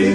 Di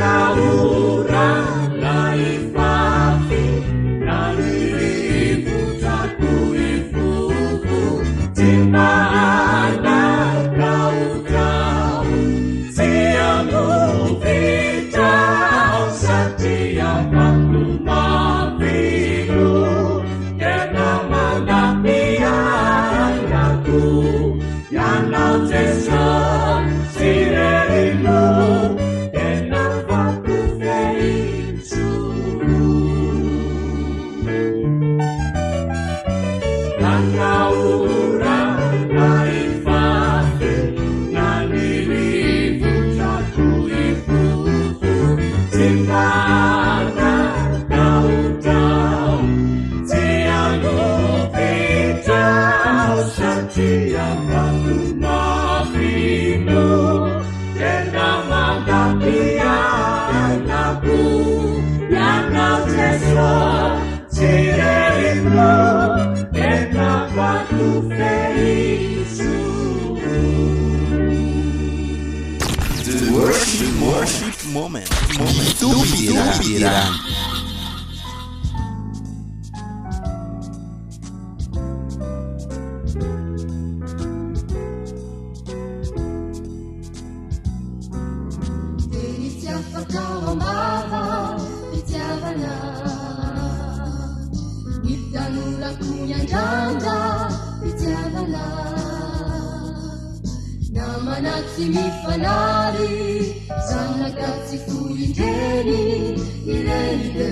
naura laifafi nalirivuta kuifufu timbala kautau siamu vitau satia maklumavilu kena malapian lagu yang nautesa sirerimu Worship moment. Itu pikiran. Simifanari sana ragazzi fuligeni irende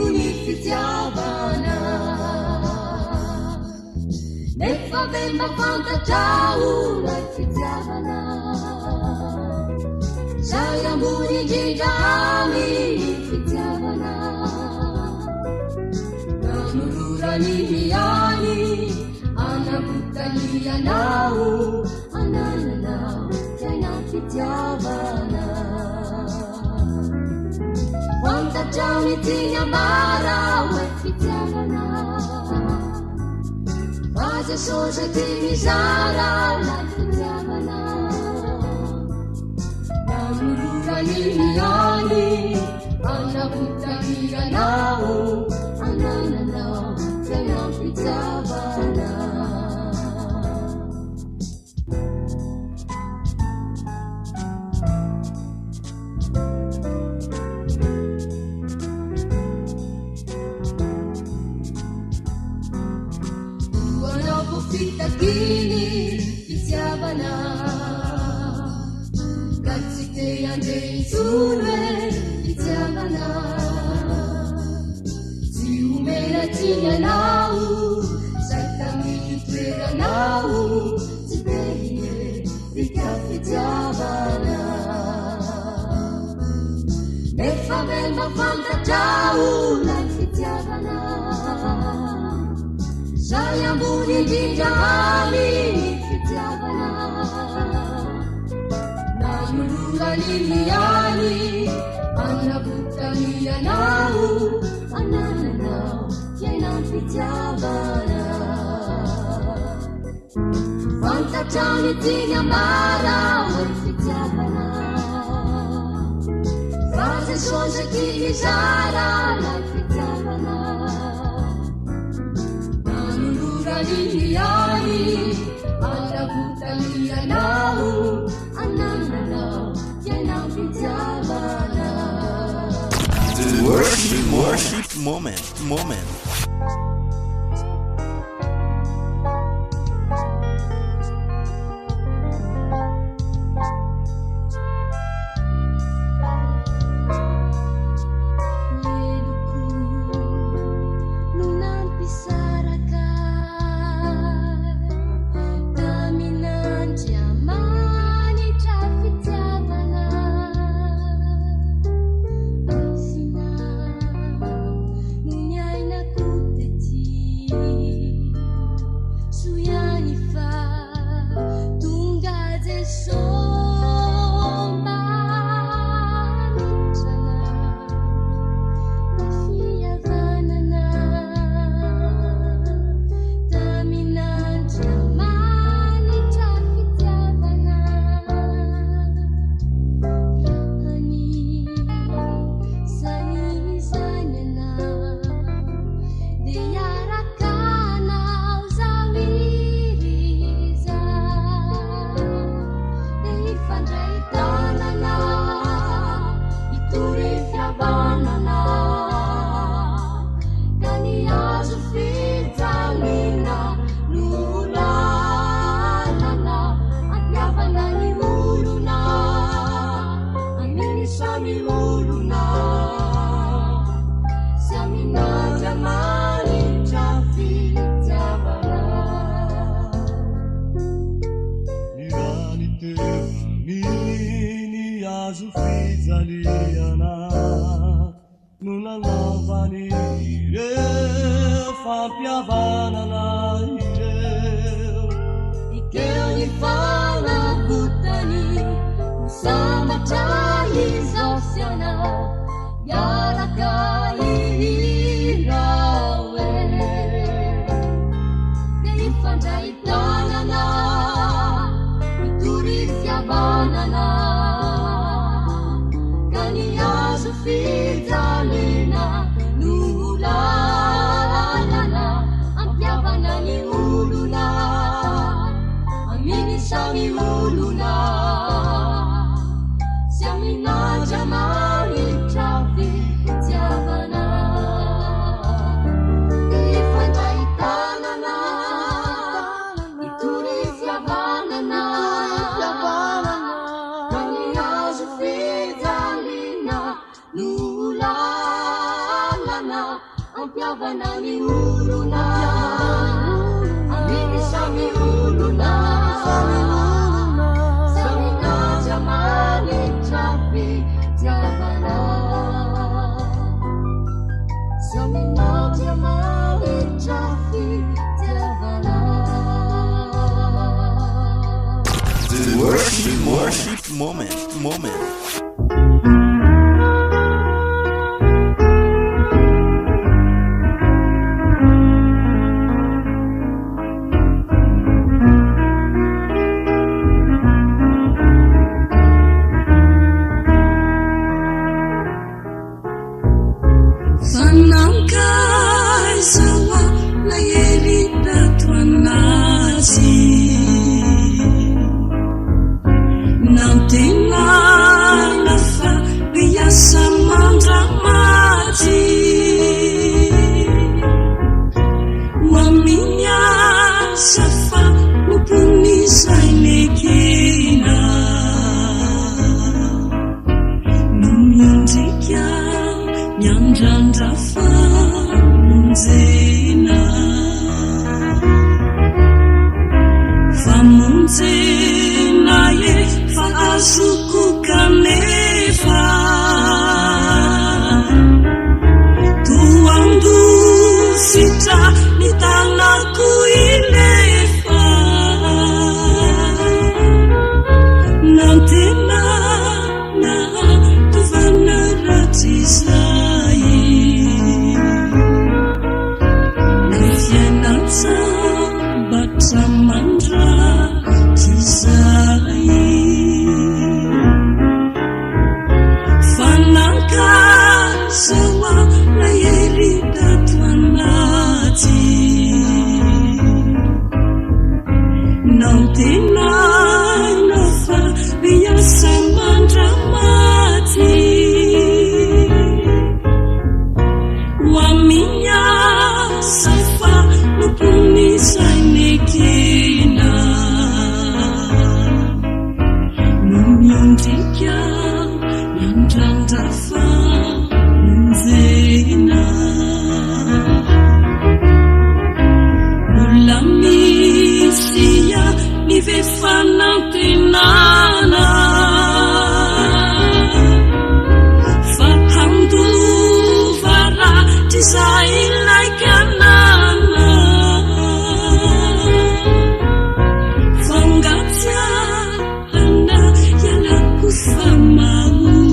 un'infitiavana ne favemba fanta ciao la infitiavana sai amori gigami infitiavana namurura liliani ana buttania nau ananana fitiavana quanta giorni ti amara e fitiavana quasi sosa ti misara la fitiavana namurura liliani anna buttania nau ananana tena fitiavana Fittachini fitiavana ragazzi che andei insieme fitiavana si umela tigna nau sattami per nau si bene fitta fitiavana e favemma fanta ciao la fitiavana sai amori di giamali fitiavana namurura liliani anna buttania nau ananana piena fitiavana quanta giorni ti amara e fitiavana fase sosa chi mi sarà la fitiavana liliani alla buttania nau ananana piena fitiavana Worship moment. Nunyai na kuteti olona Saminadyamanitra fitiavana Ny rany tevany azo fijaliana no nanaovany ireo fampiavanana ireo Ikeo ny fanavotany Sambatra izao siana Iaraka ihirao Dia ifandray tanana Mitory fiavanana Ka ny azo fijaliana no lalana Ampiavana ny olona Aminy samy olona Saminadyamanitra fitiavana Ifandray tanana Mitory fiavanana Ka ny azo fijaliana no lalana Ampiavana ny olona Aminy samy olona Saminadyamanitra fitiavana Saminadyamanitra fitiavana The worship moment. Fanangkai sawa na yerita tuanasi Nantina nafa biasa mandramati Waminya safa mupuni sainekina Numyuntikya Nyamjanda famunzena Famunzena ye faasukukanefa Tuandu sita nitanaku ilefa Nantena na tuvana ratisa Batsamandra Tizai Fanaka sawa na yerita tuanati Nantina nafa biasa mandramati Waminya safa lupuni sainekina Numyuntikya Nyamjanda famunzena Ulamisia nivefanantenana Fahamdu vara tisailaikanana Fangatya handa yalaku famauri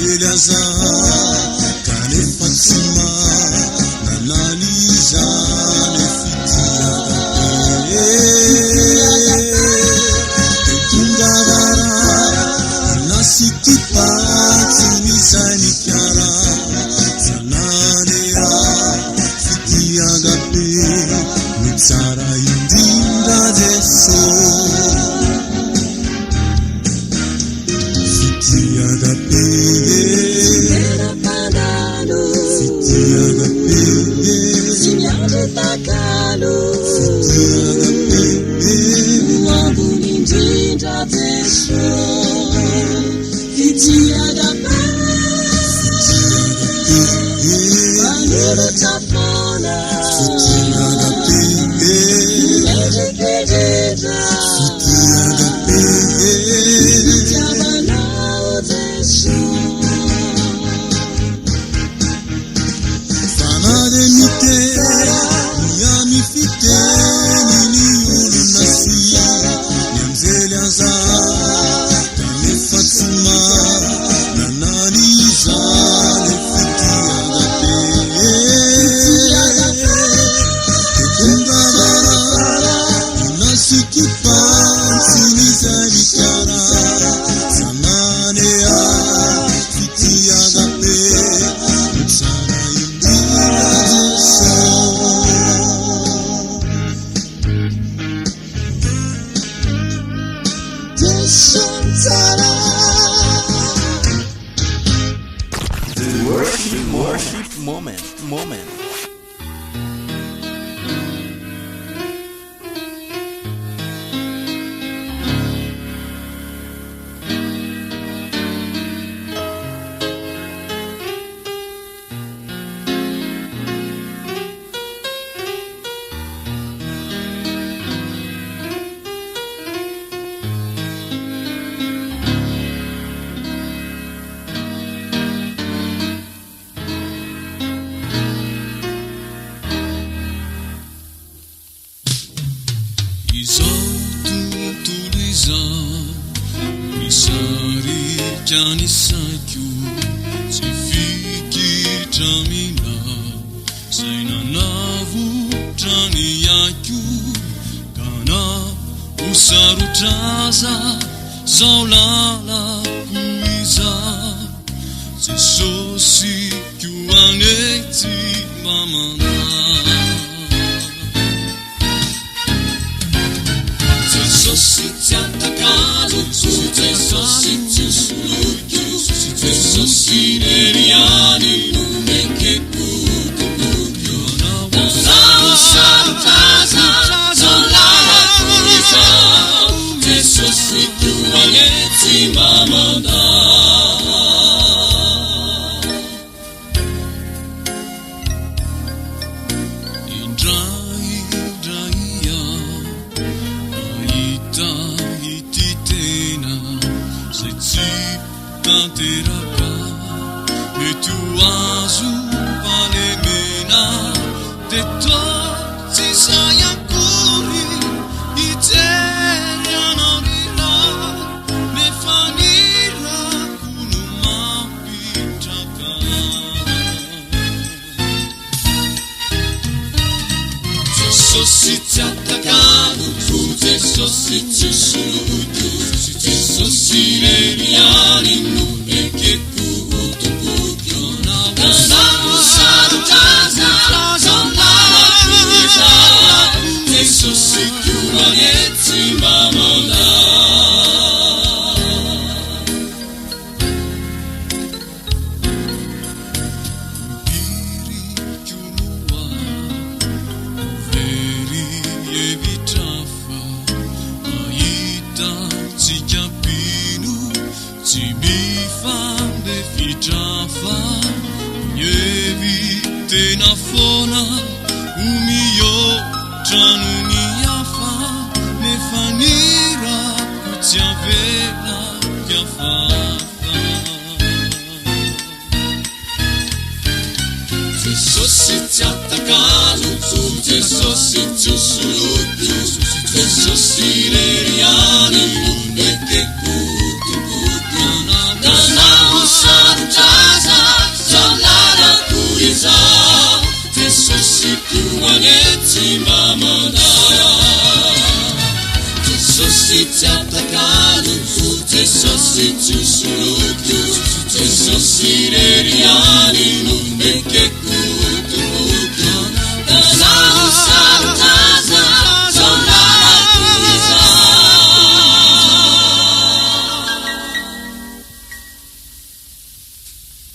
Nyamzelaza kane Fatima nanaliza Tungavara nasikipa timisani kyara sananea fiti agape mitsara indinda deso fiti agape fiti agape Signore takalo fiti agape Wabunindinda desho Fitiagapa Vanulu tapona Educated Fitiabanao desho Fanade mite Miami fite Nini ulu nasi Nyamzelaza Kane Fatima Nanaliza Fiti agape Tungavara Nasikipa Siniza mikara Sananea Fiti agape Mitsara indira deso Deshantara Worship moment. Jani sakyu sifiki tamina saina navu tani yakyu kana usarutaza zaulala kuiza sesosi kuaneti mamana sesosi tiatakalu sesosi Sesosi neriani numeke kutu kukyo Nasamu sarutaza Zolala kuisa Sesosi kuangeti mamanda Indraiya Aita ititena Setsip Teraka metu azu palemena de toti saya kuri iteria nonila me fanira kunuma pitaka sositi attakano tutte sositi sulutu sositi neriani che kuto kukyo Nasamu sarutaza Zolala kuisa Sesosi kuangeti mamanda Ubiri kyulua Uveri evitafa Aita tsikapinu Tibifambe fitafa Yevi tenafona Umiyo tranuniafa Nefanira kutiavela Yafafa Sesosi tiatakalu Sesosi tiusulutu Sesosi neriani Numeke kutu kutu Nasamu sarutaza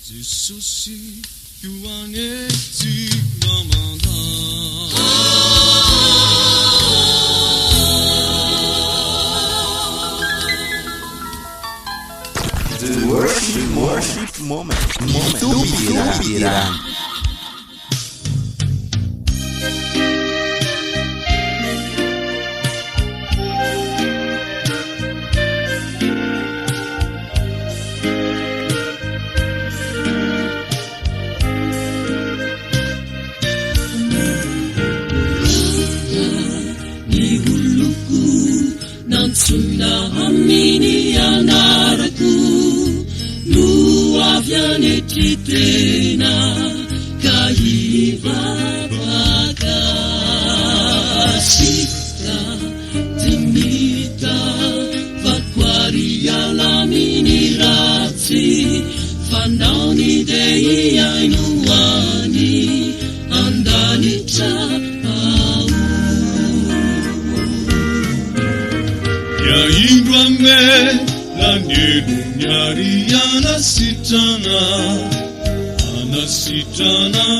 Jesusi yuaneti mamanda. The worship moment. Tubirang. Suna amini anaraku Nuaviane titena Kaiva Vakasita Timita Vakwaria lamini razzi Fandauni dei ainuani Andanita Yaindwame Nanidunyari anasitana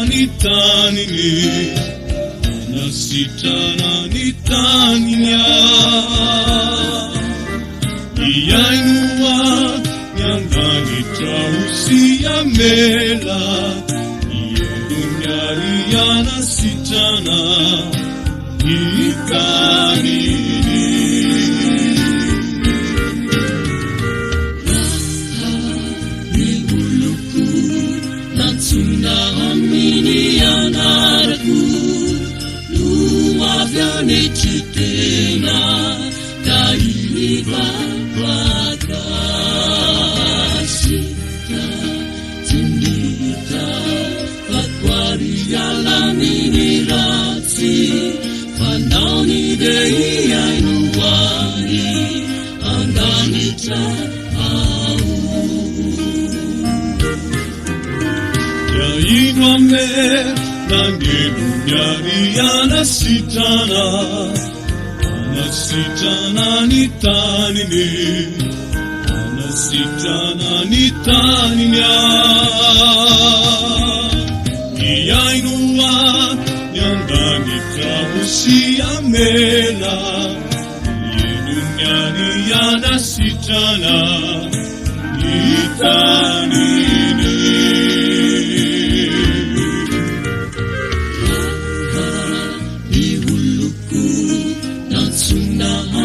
nitanini Anasitana nitaninya Iyainua Nyangani trausia mela Iyadunyari anasitana nitanini Suna amini anaraku Nuaviane titena Kaiva Vakasita Timita Vakwaria lamini razzi Fandauni dei ainuani Andanita Yainwame Nangidunyari anasitana nitanini Anasitana nitaninya Iyainua Nyangani trahusia mela Iyadunyari anasitana nitanini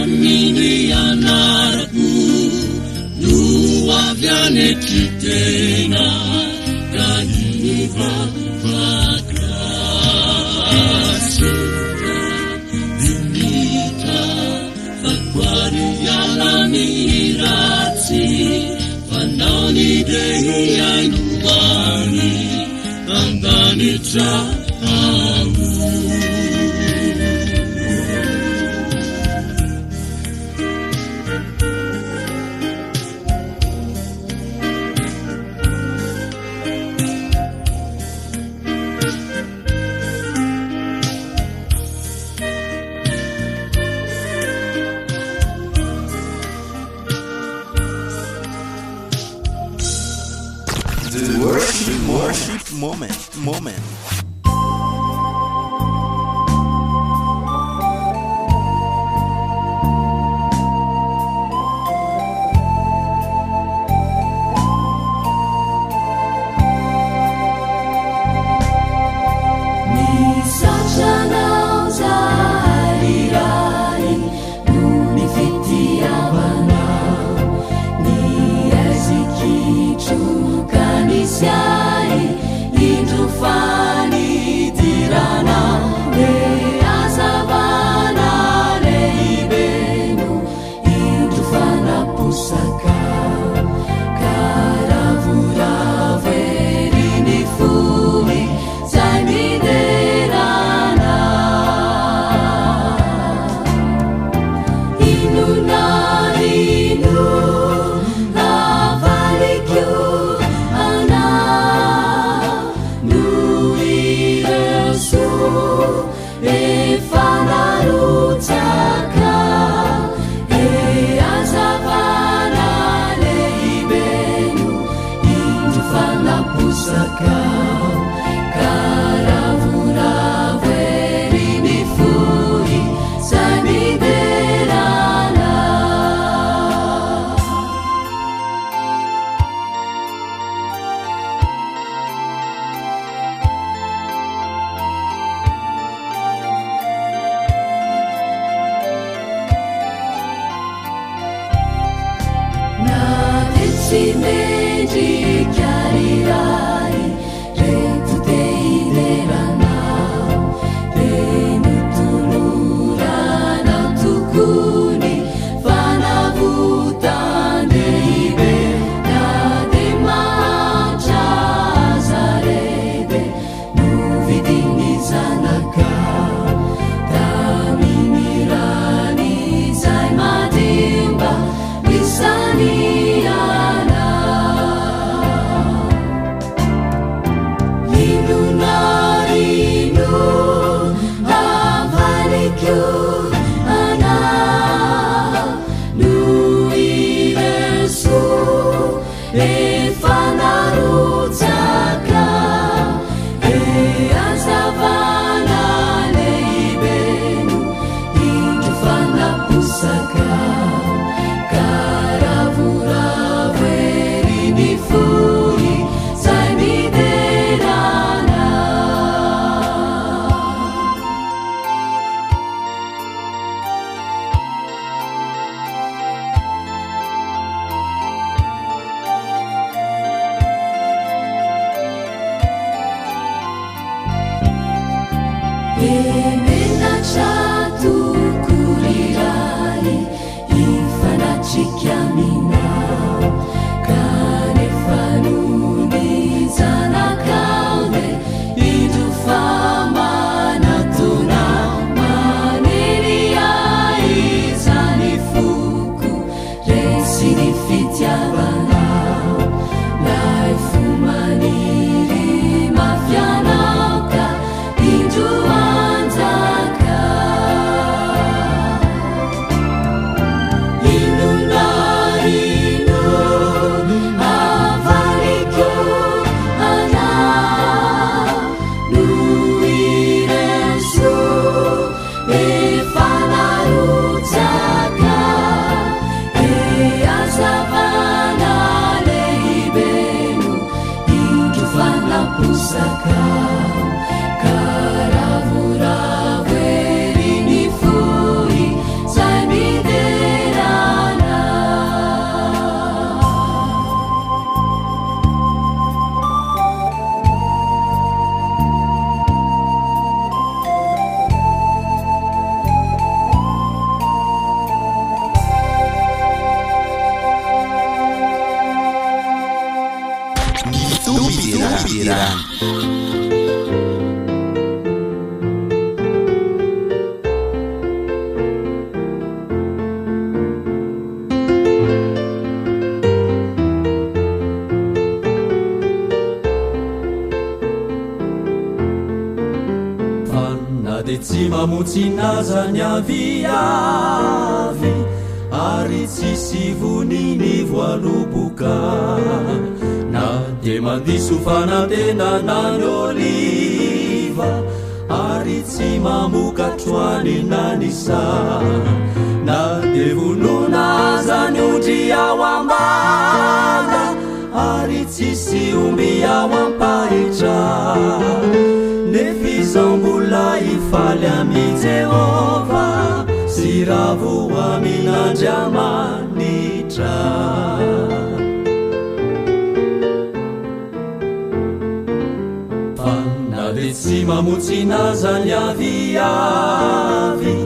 Amini anaraku Nuaviane titena Kaiva Vakasita Timita Vakwaria lamini razzi Fandauni dei ainuani Andanita The worship moment. New pusakao karavoravo ery ny fohy zay miderana na de tsy mendrikariray reto teideranao de nitoloranao tokony fanavotandeibe na de mahatrazarede novidiny zanakao taminirany zay madimba misaniana inunarino avalikyo ana nuiresu efanarutsaka eazavana leibenu indro fanapusaka karavoravo ery ny fohy zay miderana emenatra tokoriray ifanatrikaminao kanefanony zanakao de indro famanatona manery aizany foko resy ny fitiavanao lay fo maniry mafianao ka indro anjaka inunarino avalikyo ana nuiresu efanarutsaka eazavana leibenu indro fanapusakao karavoravo ery ny fohy zay miderana Tupiran. Fanna de tsy mamotsinaza ny aviavy ary tsisy voniny voaloboka na de mandiso fanantenanany oliva ary tsy mamokatroany nanisa na de vonona zany ondry ao ambala ary tsisy omby ao ampahitra nefizambola ifaly ami Jehova sy ravo amin'Andriamanitra fanna de tsy mamotsinaza ny aviavy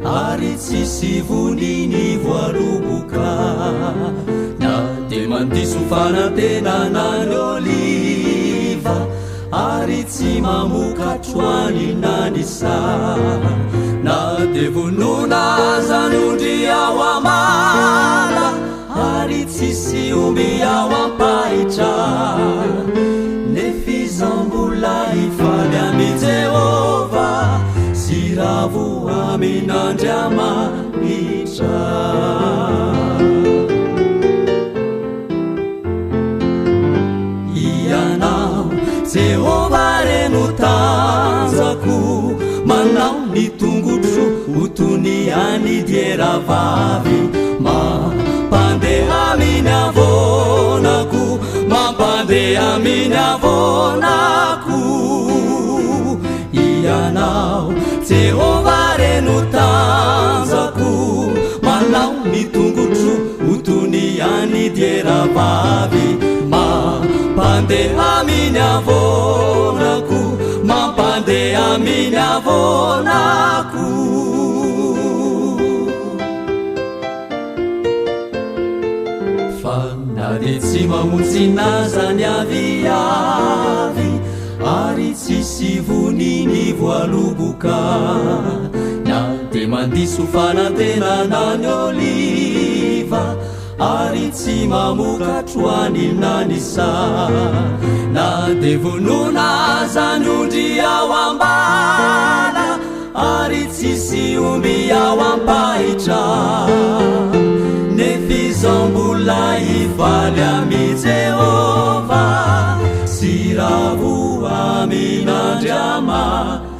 ary tsisy voniny voaloboka na de mandiso fanantenanany oliva ary tsy mamokatroany nanisa na de vonona zany ondry ao amala ary tsisy omby ao ampahitra nefizambola ifaly ami Jehova sy ravo amin'Andriamanitra iana Jehova reno tanjako manao ny tongotro otony any diera vavy mampandeha miny avonako mampandeha miny avonako ianao Jehova reno tanjako manao ny tongotro otony any diera vavy mampandeha miny avonako mampandeha miny avonako fa na de tsy mamontsy nazany aviavy ary tsisy voniny voaloboka na de mandiso fanantenana ny oliva ary tsy mamokatro any nanisa na de vonona zany ondry ao ambala ary tsisy omby ao ampahitra nefizambola ifaly ami Jehova sy ravo aminandry amanitra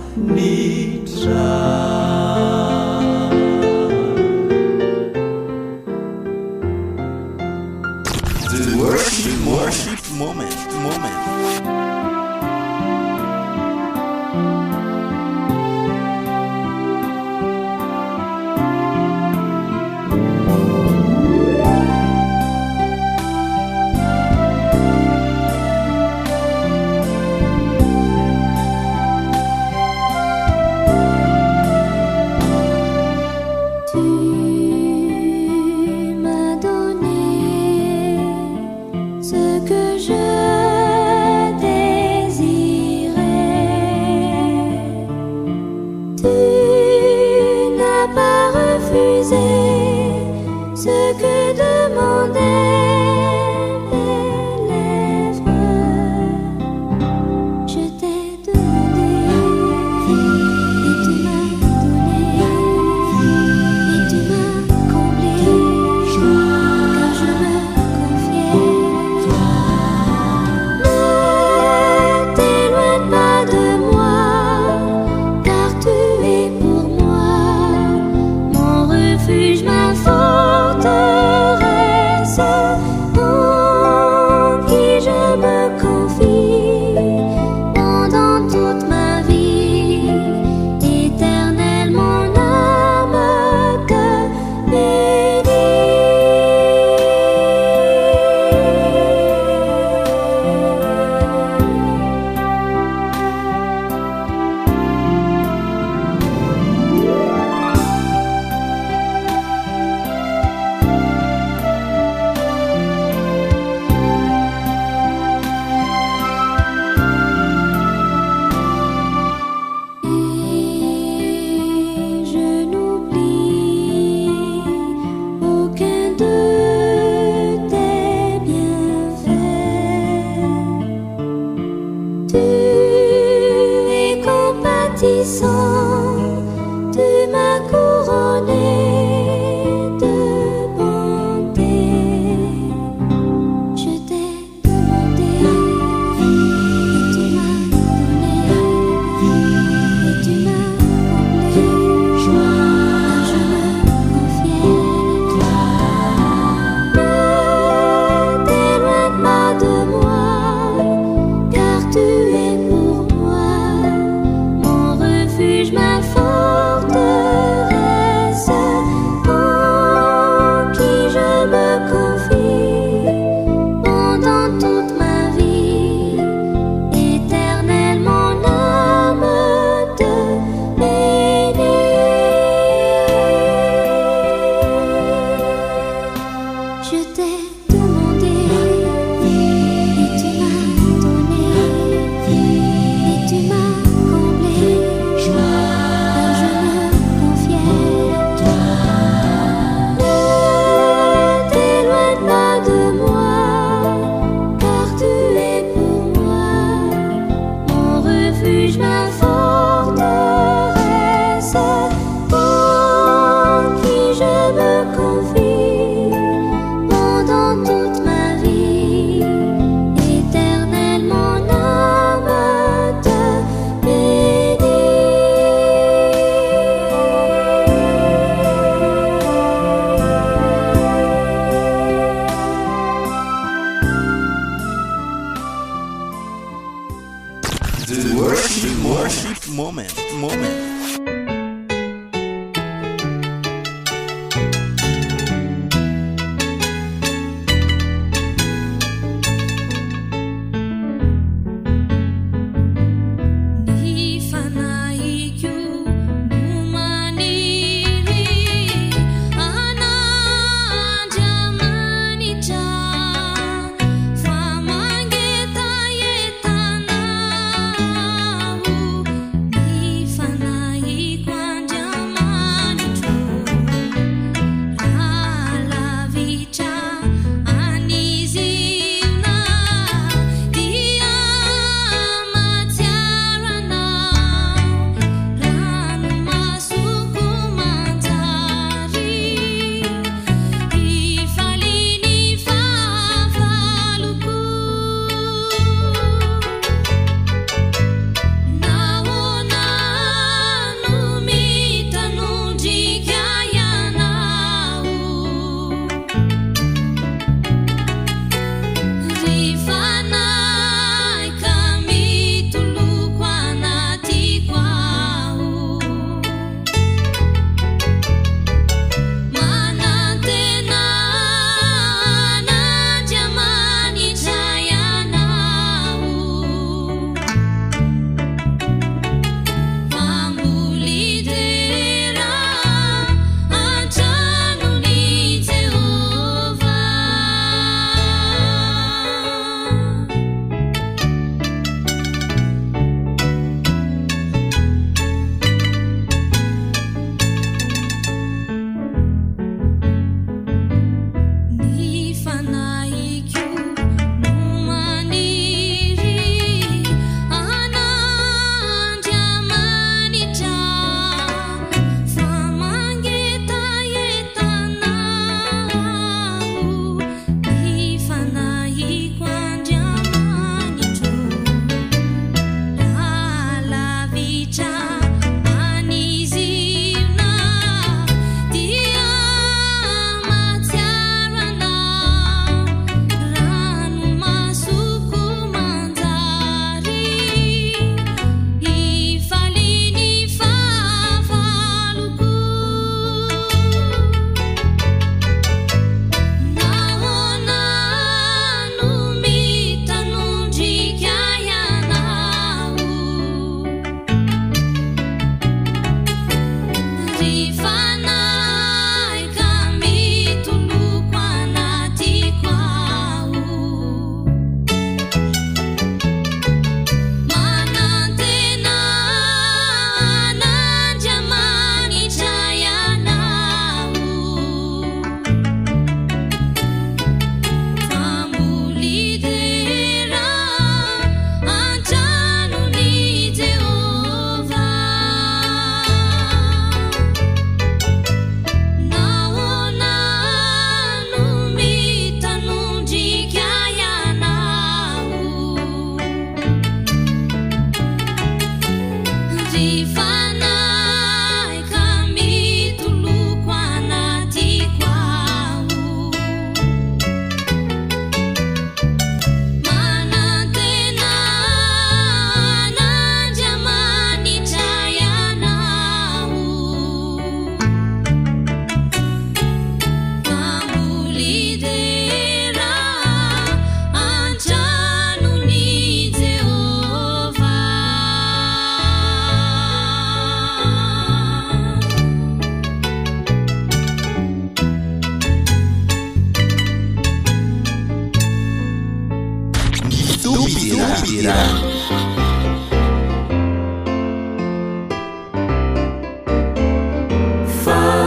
Worship moment. Tu es pour moi mon refuge. The worship moment.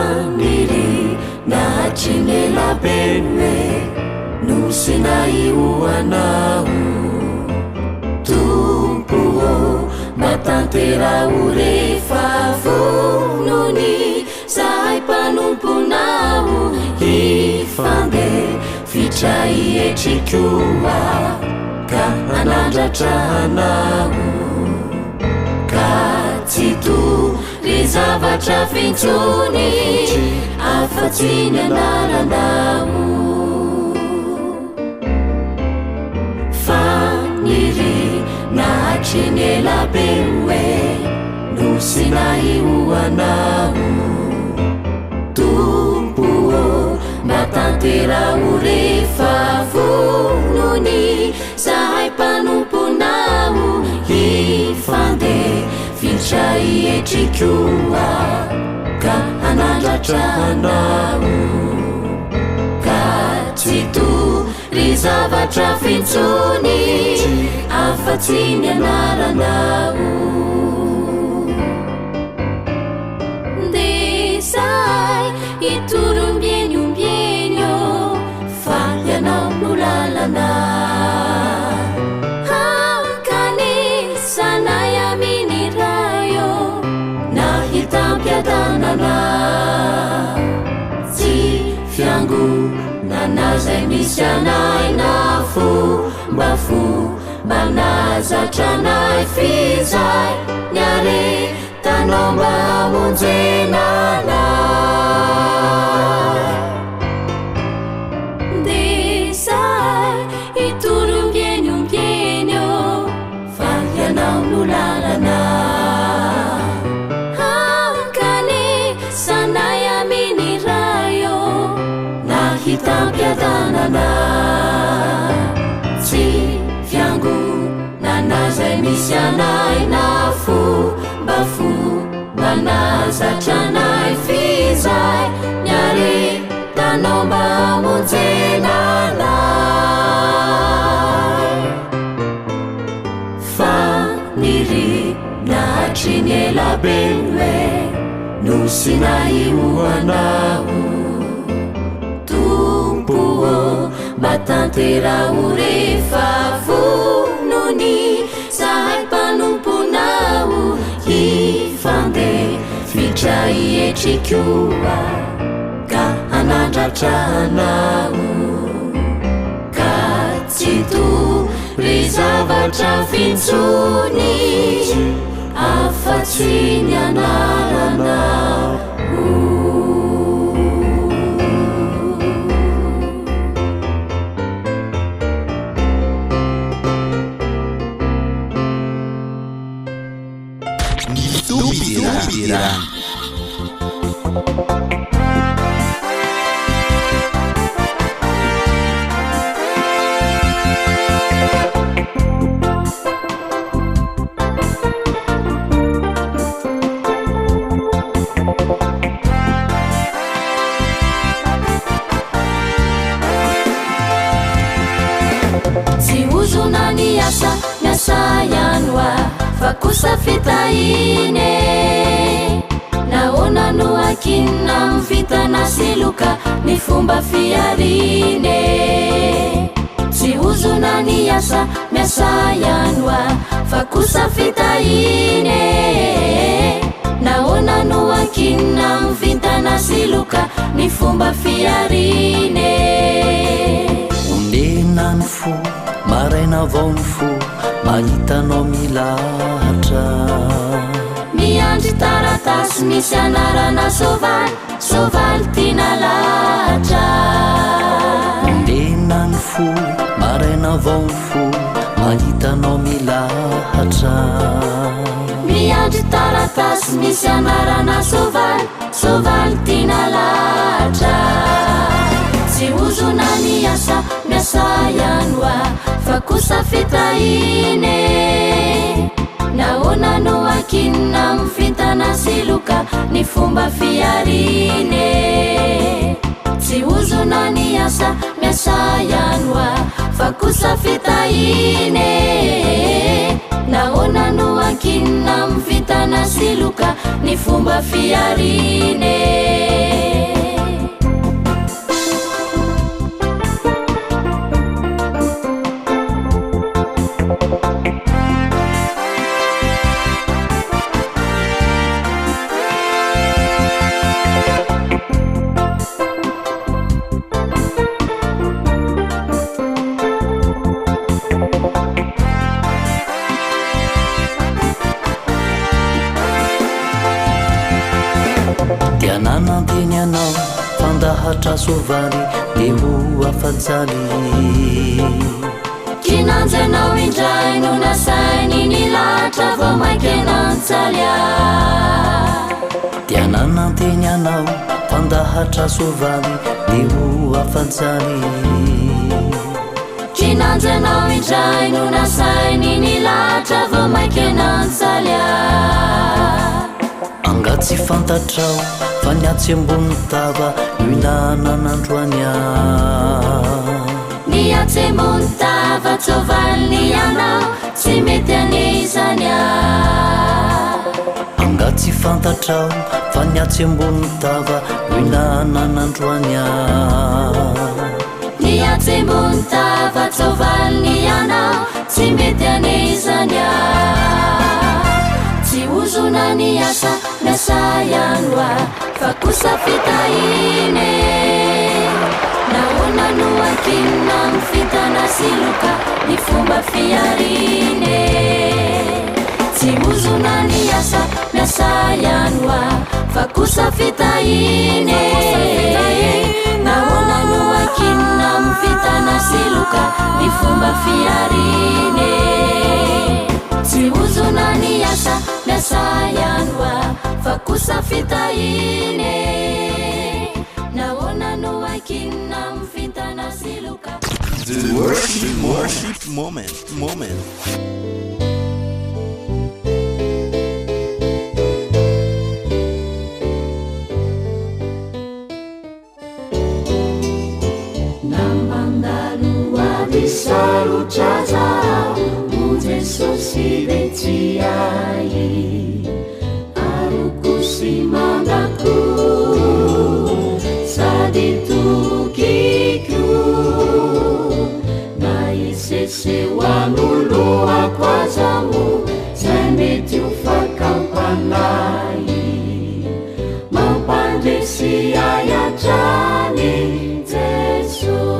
Faniri na chinela benwe nusina iuanau tumpuo matantera urefa fununi sai panumpunau ifande fichai echikua ka anandratrahanahu Katitu rizavatra fintsony afatsy ny anaranao Faniry na natrinielabeoe nosinahioanao tompoô mbatanteraho rehefa vonony zahay mpanomponao hifande fitra ietrikoa ka hanandratrahanao ka tsy tory zavatra fintsony afa-tsy ny anaranao desay itorombieniombien fa ianao no lalana hakany sanay aminy rayo nahitampiadanana tsy fiangonana zay misy anay na fombafo mba nazatranay fizay niare tanao mba hamonjenanay desay itorombieniombien fa ianao no lalana hakany sanay aminy rayo nahitampiadanana tsy fiangonana zay misy anay na fombafo mba nazatranay fizay niare tanao mba hamonjenanay fa niry natrinielabeoe nosinahioanao tompoô mbatanteraho rehefa vonony zahay mpanomponao hifande fitra ietrikoa ka hanandratrahanao ka tsy tory zavatra fintsony afa-tsy ny anaranao Pirang. tsy hozonany asa miasa ianoa fa kosa fitahine naona no akinina mivitana siloka ny fomba fiarine tsy hozonany asa miasa ianoa fa kosa fitahine naona no akinina mivitana siloka ny fomba fiarine ondenany fo maraina vao ny fo mahitanao milahatra miandry taratasy misy anarana sovaly sovaly tina lahatra ondenany fo maraina vao ny fo mahitanao milahatra miandry taratasy misy anarana sovaly sovaly tina lahatra tsy hozonany asa miasa ianoa fa kosa fitahine naona no akinina mivitana siloka ny fomba fiarine tsy hozonany asa miasa ianoa fa kosa fitahine naona no akinina mivitana siloka ny fomba fiarine tianananteny anao fandahatra sovaly de ho afajaly kinanjanao indray no nasainy ny la nansalya tianananteny anao fandahatra sovany de ho afanjany trinanjanao indray no nasainy nilatra vao maiky nansalya angatsy fantatrao fa niatsy ambony tava inananandroanya niatsy ambony tava tsovaliny anao tsy mety anisanya angatsy fantatrao fa niatsy ambony tava inananandroanya niatsy ambony tava tsovaliny anao tsy mety anisanya tsy ozona niasa miasa ianoa fa kosa fitahine nahoana no ankinina mifitana siloka ny fomba fiarine tsy ozona niasa miasa ianoa fa kosa fitahine nahoana no ankinina mifitana siloka ny fomba fiarine tsy ozona niasa miasa ianoa fa kosa fitahine nahoana no ankinina mifitana siloka The worship moment. Saluchaza Muje sosireti ai Arukusimanaku Saditukiku Naisese wanulu akwazamu Zaimeti ufakampanai Mampandesi ayajani Teso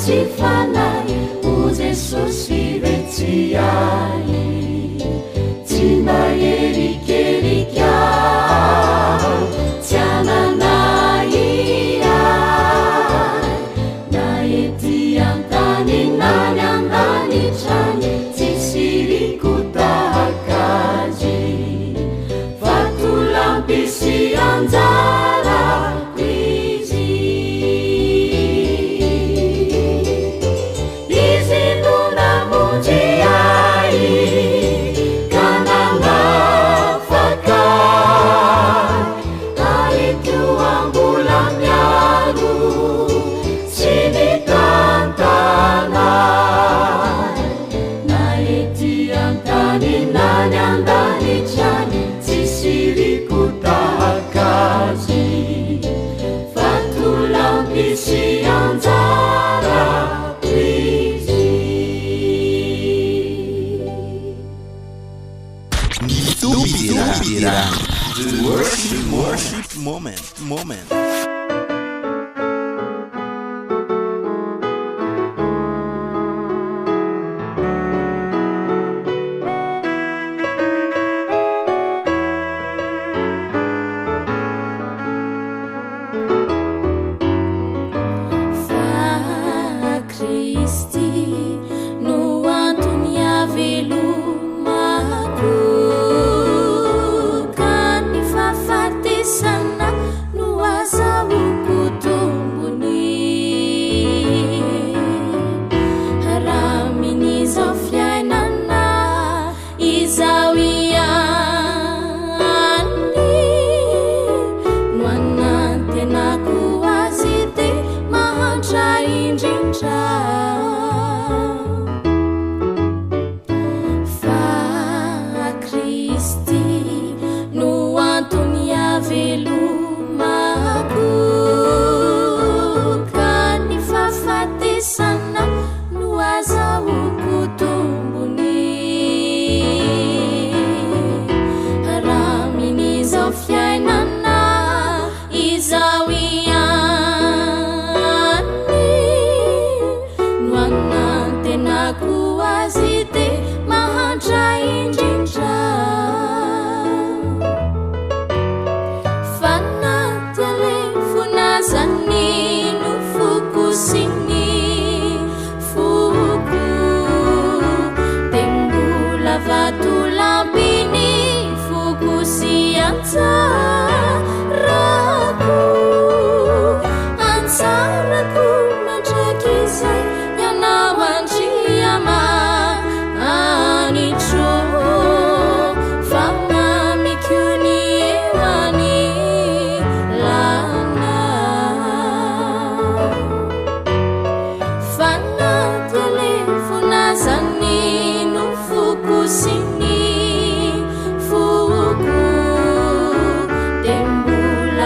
Sifanai uze sosiretiai Tina erikerikia Tiananaia Naeti antani nani andani chani Tisiriku tahakaji Fatulampisi anzara The worship moment. Sana no azul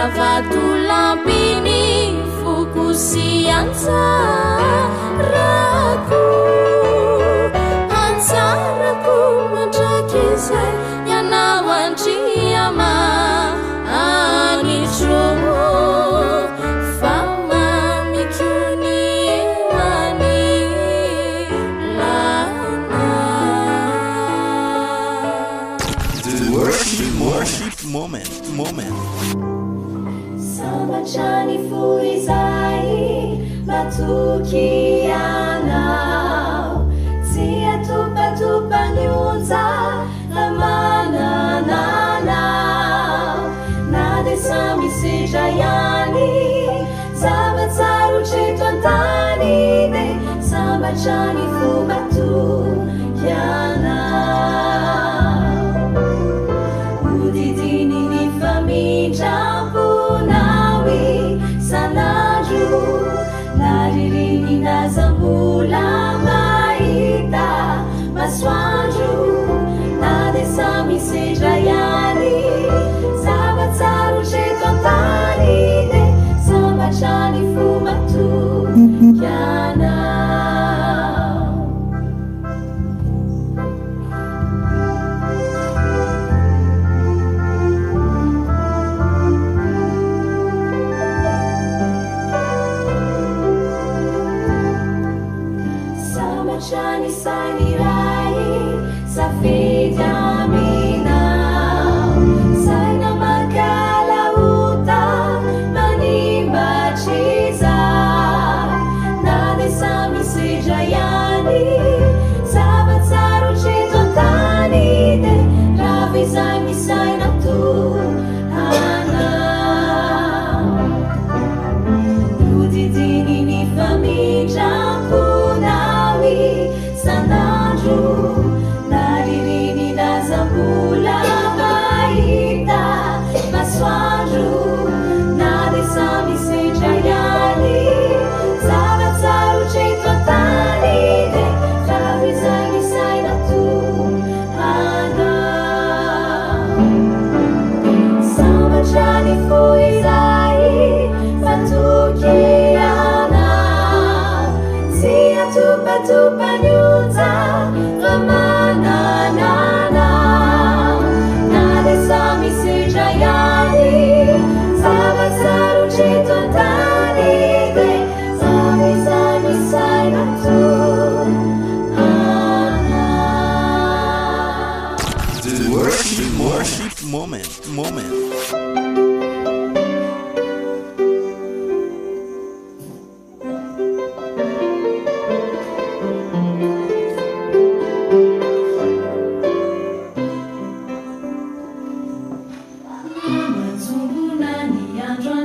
ravatolampiny fokosiantsa rako antsarako mandrakizay yanao andriama anitro fa mamikony ewany lana The worship moment. Samachani fuizai matuki anao Tia tupa nyunza lamanananao Nade sami sejayani Sabatsaru chetwantani de Samachani fumatu yanao Udidini ni famiglia punawi sanaju Naririni nazambula maita maswanju Nade sami sejayani Sabatsaru chetwantani de Samachani fumatu yanao Samachani sainirai safidy aminao Saina mankalauta manimbatsy izay Nade samy sejayany Zavatsaro treto antany de ravizay misaina tohanao Udidiny ny famindram-ponawi sanandro Naririni nazambula mahita masoandro Nade samy sejayany Zavatsaro treto antany de ravizay misaina tohanao Samatrany foizay fatoky anao Tia tupa nyunza lamanananao Nade samy sejayani Zavatsaro treto antany de Ravizay misaina tohanao The worship moment. Mazunguna ni andro